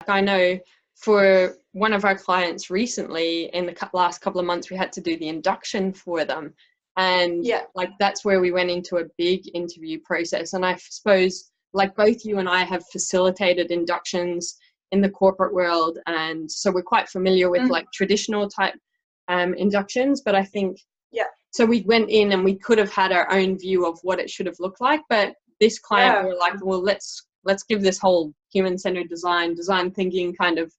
I know for one of our clients recently, in the last couple of months, we had to do the induction for them. And like, that's where we went into a big interview process. And I suppose like both you and I have facilitated inductions in the corporate world. And so we're quite familiar with like traditional type inductions, but I think, so we went in and we could have had our own view of what it should have looked like. But this client, we were like, well, let's give this whole human-centered design thinking kind of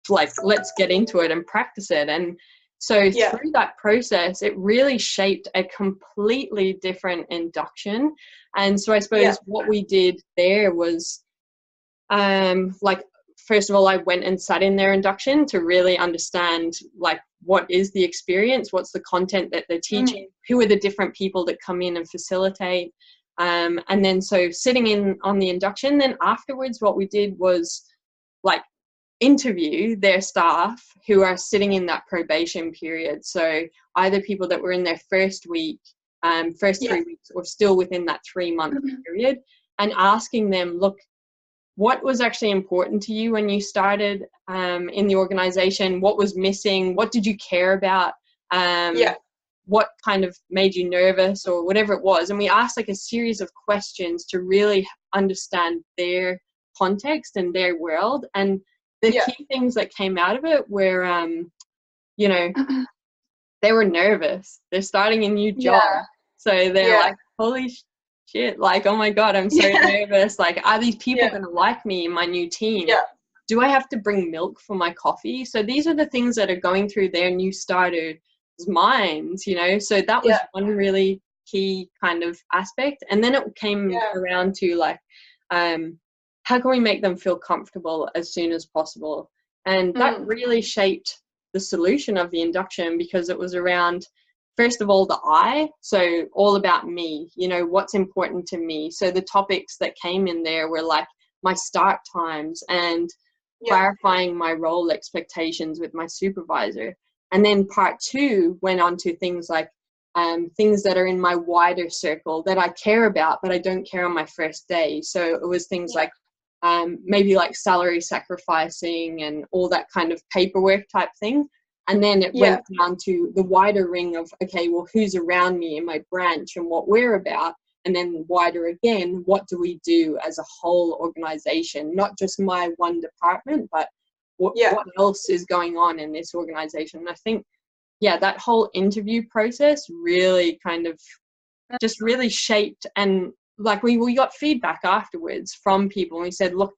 like, let's get into it and practice it. And so through that process, it really shaped a completely different induction. And so I suppose what we did there was like, first of all, I went and sat in their induction to really understand like, what is the experience, what's the content that they're teaching, who are the different people that come in and facilitate. And then so sitting in on the induction, then afterwards what we did was like interview their staff who are sitting in that probation period. So either people that were in their first week, first 3 weeks, or still within that 3-month period, and asking them, look, what was actually important to you when you started in the organization? What was missing? What did you care about? What kind of made you nervous, or whatever it was? And we asked like a series of questions to really understand their context and their world. And the key things that came out of it were, you know, they were nervous. They're starting a new job. So they're like, holy shit, like, oh my God, I'm so nervous. Like, are these people going to like me in my new team? Do I have to bring milk for my coffee? So these are the things that are going through their new starters' minds, you know? So that was one really key kind of aspect. And then it came around to like, how can we make them feel comfortable as soon as possible? And that really shaped the solution of the induction, because it was around, first of all, the I, so all about me, you know, what's important to me. So the topics that came in there were like my start times and clarifying my role expectations with my supervisor. And then part 2 went on to things like things that are in my wider circle that I care about, but I don't care on my first day. So it was things like maybe like salary sacrificing and all that kind of paperwork type thing. And then it went down to the wider ring of, okay, well, who's around me in my branch and what we're about. And then wider again, what do we do as a whole organization? Not just my one department, but what else is going on in this organization? And I think, that whole interview process really kind of just really shaped, and like we got feedback afterwards from people, and we said, look,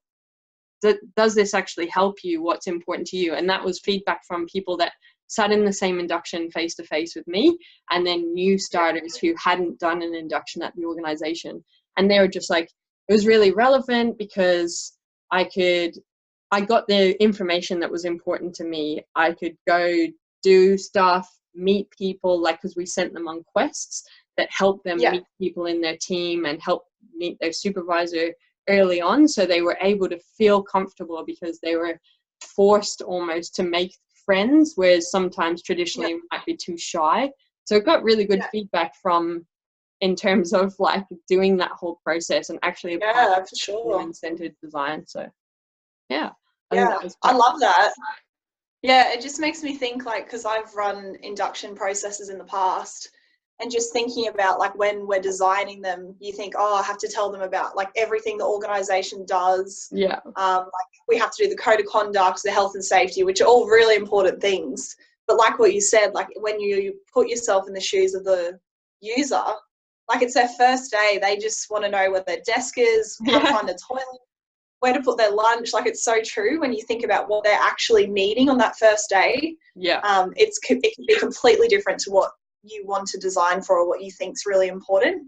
does this actually help you? What's important to you? And that was feedback from people that sat in the same induction face to face with me, and then new starters who hadn't done an induction at the organization. And they were just like, it was really relevant because I got the information that was important to me. I could go do stuff, meet people, like, because we sent them on quests that helped them meet people in their team and help meet their supervisor early on. So they were able to feel comfortable because they were forced almost to make friends, whereas sometimes traditionally we might be too shy. So it got really good feedback from, in terms of like doing that whole process and actually applying human-centered design. So I love that. Yeah, it just makes me think, like, because I've run induction processes in the past, and just thinking about like when we're designing them, you think, oh, I have to tell them about like everything the organization does. Like we have to do the code of conduct, the health and safety, which are all really important things. But like what you said, like when you put yourself in the shoes of the user, like it's their first day, they just want to know where their desk is, how to find a toilet, where to put their lunch. Like, it's so true when you think about what they're actually needing on that first day. It can be completely different to what you want to design for or what you think is really important.